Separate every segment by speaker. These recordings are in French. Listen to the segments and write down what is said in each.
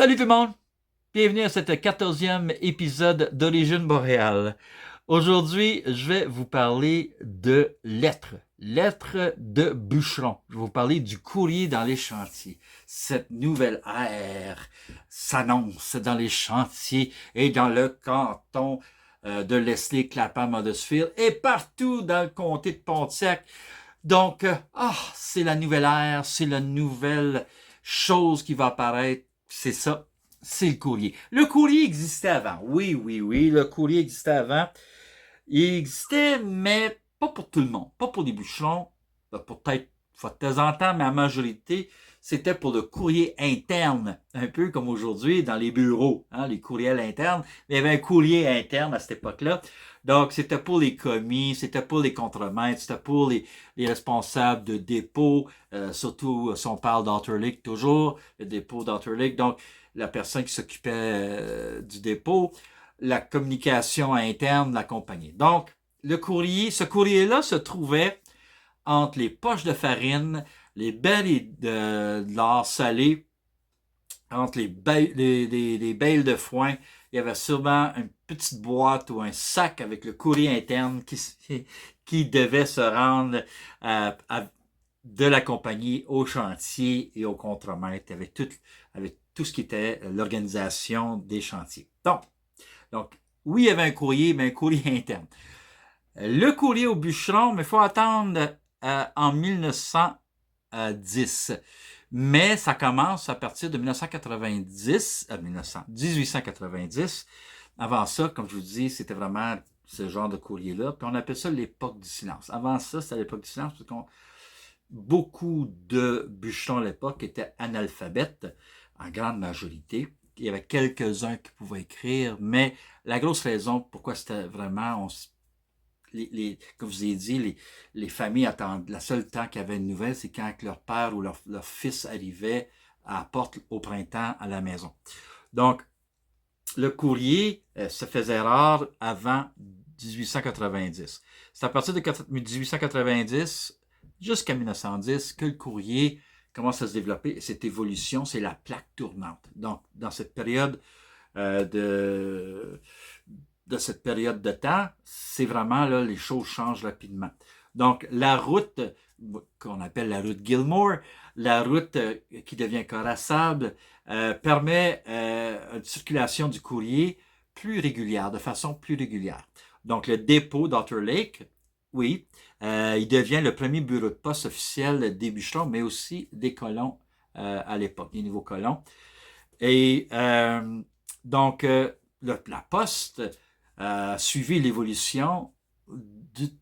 Speaker 1: Salut tout le monde! Bienvenue à cet 14e épisode d'Origine Boréale. Aujourd'hui, je vais vous parler de lettres. Lettres de bûcheron. Je vais vous parler du courrier dans les chantiers. Cette nouvelle ère s'annonce dans les chantiers et dans le canton de Leslie, Clapham, Huddersfield et partout dans le comté de Pontiac. Donc, c'est la nouvelle ère, c'est la nouvelle chose qui va apparaître. C'est ça, c'est le courrier. Le courrier existait avant. Oui, le courrier existait avant. Il existait, mais pas pour tout le monde. Pas pour les bûcherons, peut-être de temps en temps, mais en majorité, c'était pour le courrier interne. Un peu comme aujourd'hui dans les bureaux, les courriels internes. Mais il y avait un courrier interne à cette époque-là. Donc, c'était pour les commis, c'était pour les contremaîtres, c'était pour les responsables de dépôt, surtout si on parle d'Auterlick toujours, le dépôt d'Auterlick. Donc, la personne qui s'occupait du dépôt, la communication interne de la compagnie. Donc, ce courrier-là se trouvait entre les poches de farine, les bales de l'or salé, entre les bales de foin. Il y avait sûrement une petite boîte ou un sac avec le courrier interne qui devait se rendre de la compagnie au chantier et au contremaître avec tout ce qui était l'organisation des chantiers. Donc, oui, il y avait un courrier, mais un courrier interne. Le courrier au bûcheron, mais il faut attendre en 1910. Mais ça commence à partir de 1890. Avant ça, comme je vous dis, c'était vraiment ce genre de courrier-là. Puis on appelle ça l'époque du silence. Avant ça, c'était l'époque du silence parce que beaucoup de bûcherons à l'époque étaient analphabètes, en grande majorité. Il y avait quelques-uns qui pouvaient écrire, mais la grosse raison pourquoi c'était vraiment, comme je vous ai dit, les familles attendent. Le seul temps qu'il y avait une nouvelle, c'est quand leur père ou leur fils arrivait à la porte au printemps à la maison. Donc, le courrier se faisait rare avant 1890. C'est à partir de 1890 jusqu'à 1910 que le courrier commence à se développer. Cette évolution, c'est la plaque tournante. Donc, dans cette période de cette période de temps, c'est vraiment là, les choses changent rapidement. Donc, la route qu'on appelle la route Gilmore, la route qui devient corps à sable, permet une circulation du courrier plus régulière, de façon plus régulière. Donc, le dépôt d'Auterlick, oui, il devient le premier bureau de poste officiel des bûcherons, mais aussi des colons à l'époque, des nouveaux colons. Et donc, la poste a suivi l'évolution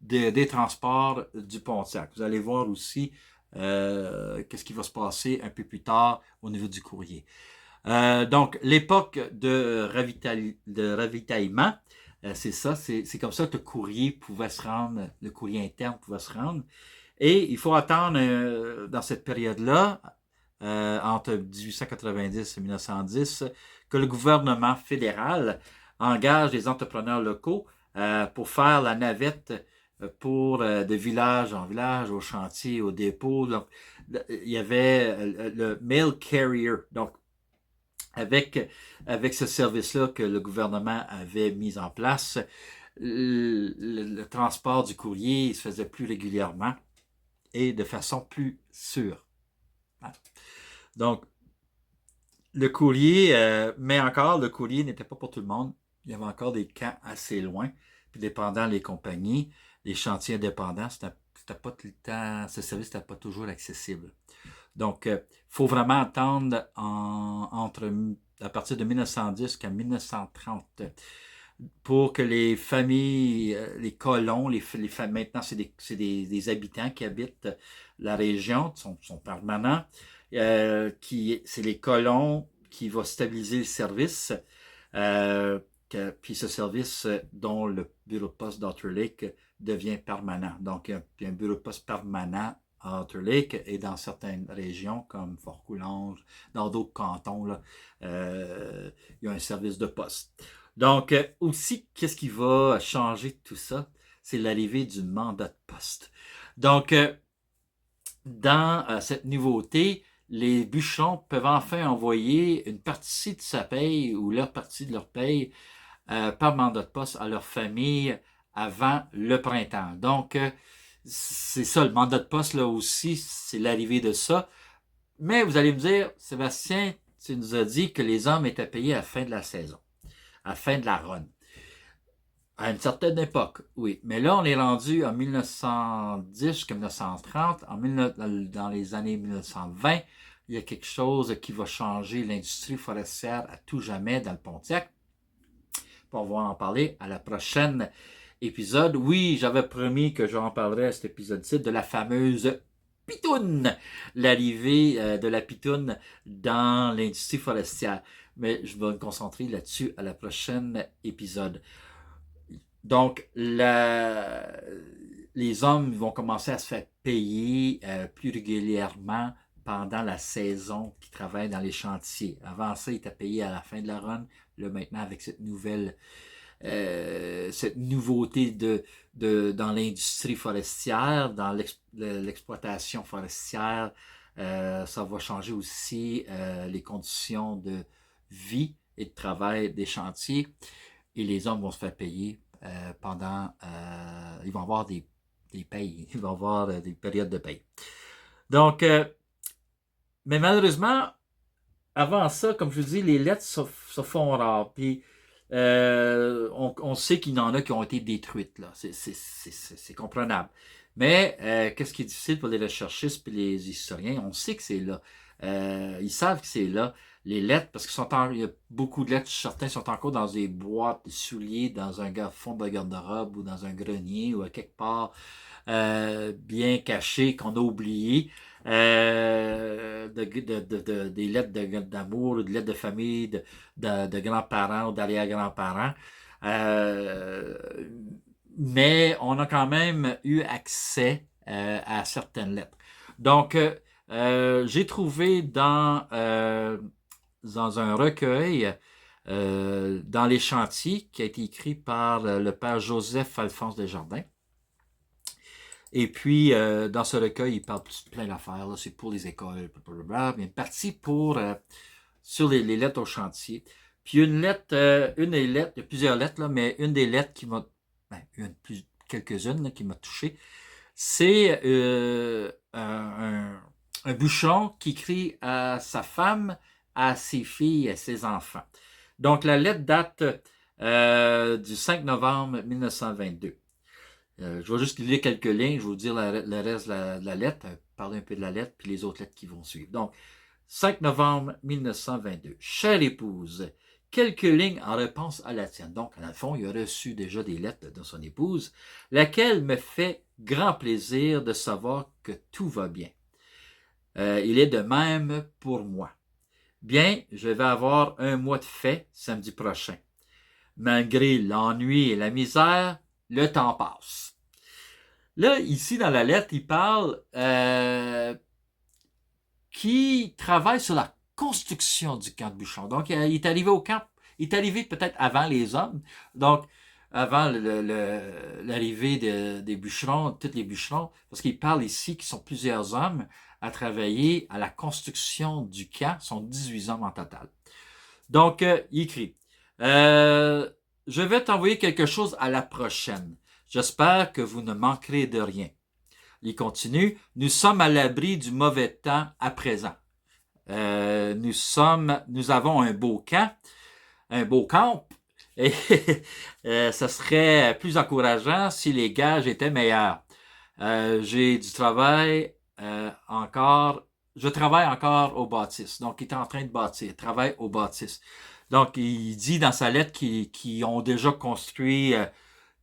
Speaker 1: des transports du Pontiac. Vous allez voir aussi qu'est-ce qui va se passer un peu plus tard au niveau du courrier. Donc, l'époque de ravitaillement, c'est ça, c'est comme ça que le courrier pouvait se rendre, le courrier interne pouvait se rendre. Et il faut attendre dans cette période-là, entre 1890 et 1910, que le gouvernement fédéral engage des entrepreneurs locaux pour faire la navette de village en village, au chantier, au dépôt. Donc, il y avait le mail carrier. Donc, avec ce service-là que le gouvernement avait mis en place, le transport du courrier il se faisait plus régulièrement et de façon plus sûre. Donc, le courrier, mais encore, le courrier n'était pas pour tout le monde. Il y avait encore des camps assez loin. Puis, dépendant des compagnies, les chantiers indépendants, c'était pas tout le temps, ce service n'était pas toujours accessible. Donc, il faut vraiment attendre à partir de 1910 jusqu'à 1930 pour que les familles, les colons, maintenant c'est des habitants qui habitent la région, sont permanents, c'est les colons qui vont stabiliser le service, puis ce service dont le bureau de poste d'Auterlick devient permanent. Donc, il y a un bureau de poste permanent à Auterlick et dans certaines régions comme Fort-Coulonge, dans d'autres cantons, là, il y a un service de poste. Donc, aussi, qu'est-ce qui va changer tout ça? C'est l'arrivée du mandat de poste. Donc, dans cette nouveauté, les bûcherons peuvent enfin envoyer une partie de sa paye ou leur partie de leur paye par mandat de poste à leur famille avant le printemps. Donc, c'est ça, le mandat de poste, là aussi, c'est l'arrivée de ça. Mais vous allez me dire, Sébastien, tu nous as dit que les hommes étaient payés à la fin de la saison, à la fin de la run. À une certaine époque, oui. Mais là, on est rendu en 1910 jusqu'à 1930. Dans les années 1920, il y a quelque chose qui va changer l'industrie forestière à tout jamais dans le Pontiac. On va en parler à la prochaine épisode. Oui, j'avais promis que j'en parlerais à cet épisode-ci de la fameuse pitoune, l'arrivée de la pitoune dans l'industrie forestière. Mais je vais me concentrer là-dessus à la prochaine épisode. Donc, les hommes vont commencer à se faire payer plus régulièrement pendant la saison qu'ils travaillent dans les chantiers. Avant ça, ils étaient payés à la fin de la run. Là, maintenant, avec cette nouveauté dans l'industrie forestière, dans l'exploitation forestière, ça va changer aussi les conditions de vie et de travail des chantiers. Et les hommes vont se faire payer ils vont avoir des payes, ils vont avoir des périodes de paye. Donc, mais malheureusement, avant ça, comme je vous dis, les lettres se font rares. Puis, on sait qu'il y en a qui ont été détruites, là. C'est comprenable. Mais, qu'est-ce qui est difficile pour les recherchistes et les historiens? On sait que c'est là. Ils savent que c'est là. Les lettres, parce qu'il y a beaucoup de lettres, certains sont encore dans des boîtes de souliers, dans un fond de garde-robe ou dans un grenier ou à quelque part bien caché qu'on a oublié. Des lettres d'amour, des lettres de famille, de grands-parents ou d'arrière-grands-parents. Mais on a quand même eu accès à certaines lettres. Donc, j'ai trouvé dans un recueil dans les chantiers qui a été écrit par le père Joseph Alphonse Desjardins. Et puis, dans ce recueil, il parle plein d'affaires. C'est pour les écoles, blablabla. Il y a une partie sur les lettres au chantier. Puis une des lettres, il y a plusieurs lettres, là, mais une des lettres qui m'a, quelques-unes là, qui m'a touché, c'est un bûcheron qui écrit à sa femme, à ses filles et à ses enfants. Donc, la lettre date du 5 novembre 1922. Je vais juste lire quelques lignes, je vais vous dire le reste de la lettre, parler un peu de la lettre, puis les autres lettres qui vont suivre. Donc, 5 novembre 1922. Chère épouse, quelques lignes en réponse à la tienne. Donc, dans le fond, il a reçu déjà des lettres de son épouse, laquelle me fait grand plaisir de savoir que tout va bien. Il est de même pour moi. Bien, je vais avoir un mois de fête samedi prochain. Malgré l'ennui et la misère, le temps passe. Là, ici, dans la lettre, il parle qui travaille sur la construction du camp de bûcherons. Donc, il est arrivé au camp, il est arrivé peut-être avant les hommes, donc avant l'arrivée des bûcherons, tous les bûcherons, parce qu'il parle ici qu'ils sont plusieurs hommes à travailler à la construction du camp, sont 18 hommes en total. Donc, il écrit, je vais t'envoyer quelque chose à la prochaine. J'espère que vous ne manquerez de rien. Il continue, nous sommes à l'abri du mauvais temps à présent. Nous avons un beau camp, et ça serait plus encourageant si les gages étaient meilleurs. J'ai du travail encore, je travaille encore au bâtisse. Donc, il est en train de bâtir, il travaille au bâtisse. Donc, il dit dans sa lettre qu'ils ont déjà construit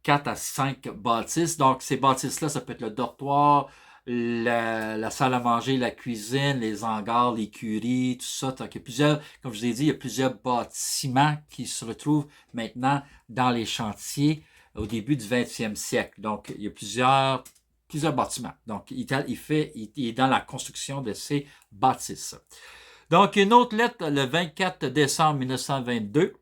Speaker 1: 4 à 5 bâtisses. Donc, ces bâtisses-là, ça peut être le dortoir, la salle à manger, la cuisine, les hangars, l'écurie, tout ça. Donc, il y a plusieurs, comme je vous ai dit, il y a plusieurs bâtiments qui se retrouvent maintenant dans les chantiers au début du 20e siècle. Donc, il y a plusieurs bâtiments. Donc, il est dans la construction de ces bâtisses. Donc, une autre lettre, le 24 décembre 1922,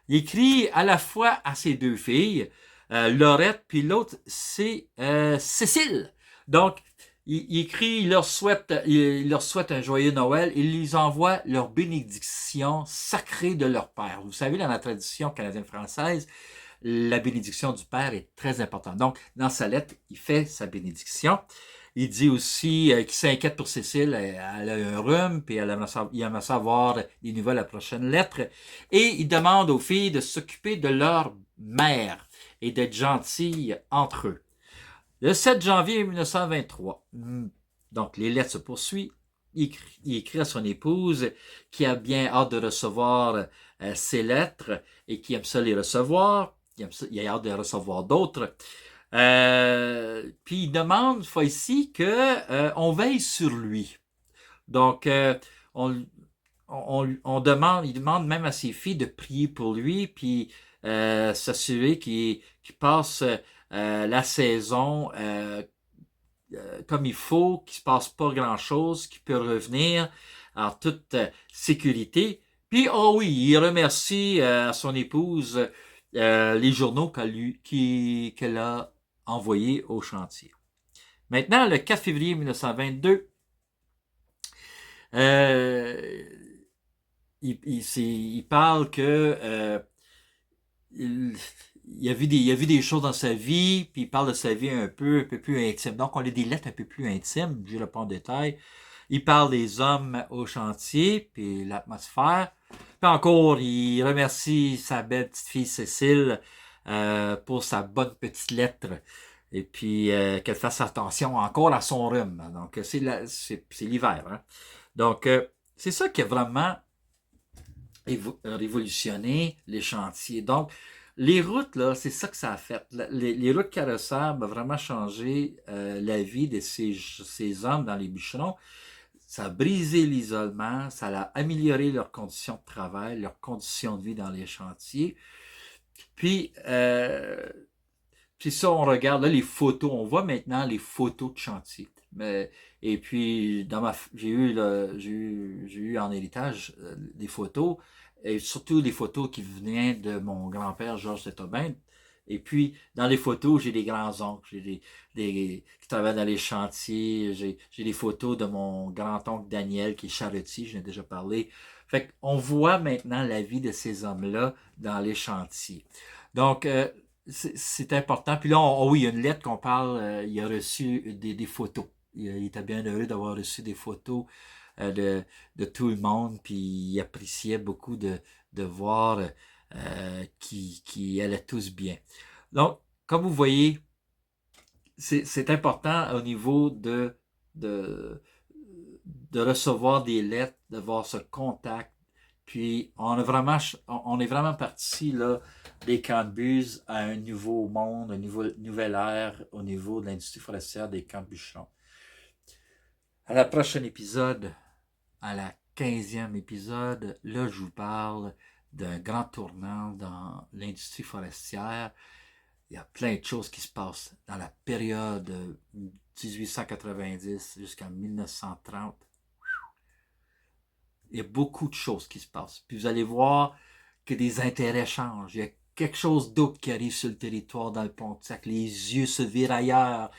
Speaker 1: il écrit à la fois à ses deux filles, Laurette, puis l'autre, c'est Cécile. Donc, il écrit, il leur souhaite un joyeux Noël, il lui envoie leur bénédiction sacrée de leur père. Vous savez, dans la tradition canadienne-française, la bénédiction du père est très importante. Donc, dans sa lettre, il fait sa bénédiction. Il dit aussi qu'il s'inquiète pour Cécile, elle a un rhume, puis il aimerait savoir des nouvelles à la prochaine lettre. Et il demande aux filles de s'occuper de leur mère et d'être gentilles entre eux. Le 7 janvier 1923, donc les lettres se poursuivent. Il écrit à son épouse qui a bien hâte de recevoir ses lettres et qui aime ça les recevoir. Il a hâte de recevoir d'autres. Puis il demande une fois ici qu'on veille sur lui. Donc, on, il demande même à ses filles de prier pour lui, puis s'assurer qu'il passe la saison comme il faut, qu'il ne se passe pas grand-chose, qu'il peut revenir en toute sécurité. Puis, oh oui, il remercie à son épouse les journaux qu'elle a envoyés au chantier. Maintenant, le 4 février 1922, il parle que il a vu des choses dans sa vie, puis il parle de sa vie un peu plus intime. Donc, on a des lettres un peu plus intimes, je le pas en détail. Il parle des hommes au chantier, puis l'atmosphère. Puis encore, il remercie sa belle petite fille Cécile pour sa bonne petite lettre. Et puis, qu'elle fasse attention encore à son rhume. Donc, c'est l'hiver. Hein? Donc, c'est ça qui a vraiment révolutionné les chantiers. Donc, les routes, là, c'est ça que ça a fait. Les routes carrossables ont vraiment changé la vie de ces hommes dans les bûcherons. Ça a brisé l'isolement, ça a amélioré leurs conditions de travail, leurs conditions de vie dans les chantiers. Puis ça, on regarde là les photos, on voit maintenant les photos de chantier. Et puis, j'ai eu en héritage des photos, et surtout des photos qui venaient de mon grand-père Georges Saint-Aubin. Et puis, dans les photos, j'ai des grands-oncles, qui travaillent dans les chantiers, j'ai des photos de mon grand-oncle Daniel, qui est charretier, j'en ai déjà parlé. Fait qu'on voit maintenant la vie de ces hommes-là dans les chantiers. Donc, c'est important. Puis là, oui, il y a une lettre qu'on parle, il a reçu des photos. Il était bien heureux d'avoir reçu des photos de tout le monde, puis il appréciait beaucoup de voir qui allaient tous bien. Donc, comme vous voyez, c'est important au niveau de, de recevoir des lettres, de voir ce contact. Puis, on est vraiment parti là, des camps de buse à un nouveau monde, un nouvelle ère au niveau de l'industrie forestière des camps de bûcherons. À la prochaine épisode, à la 15e épisode, là, je vous parle d'un grand tournant dans l'industrie forestière. Il y a plein de choses qui se passent dans la période 1890 jusqu'en 1930. Il y a beaucoup de choses qui se passent. Puis vous allez voir que des intérêts changent. Il y a quelque chose d'autre qui arrive sur le territoire dans le Pontiac. Les yeux se virent ailleurs.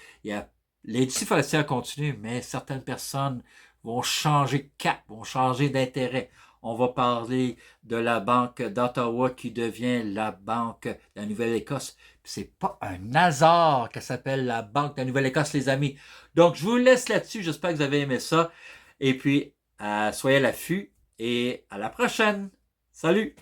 Speaker 1: L'industrie forestière continue, mais certaines personnes vont changer de cap, vont changer d'intérêt. On va parler de la Banque d'Ottawa qui devient la Banque de la Nouvelle-Écosse. C'est pas un hasard qu'elle s'appelle la Banque de la Nouvelle-Écosse, les amis. Donc, je vous laisse là-dessus. J'espère que vous avez aimé ça. Et puis, soyez à l'affût et à la prochaine. Salut!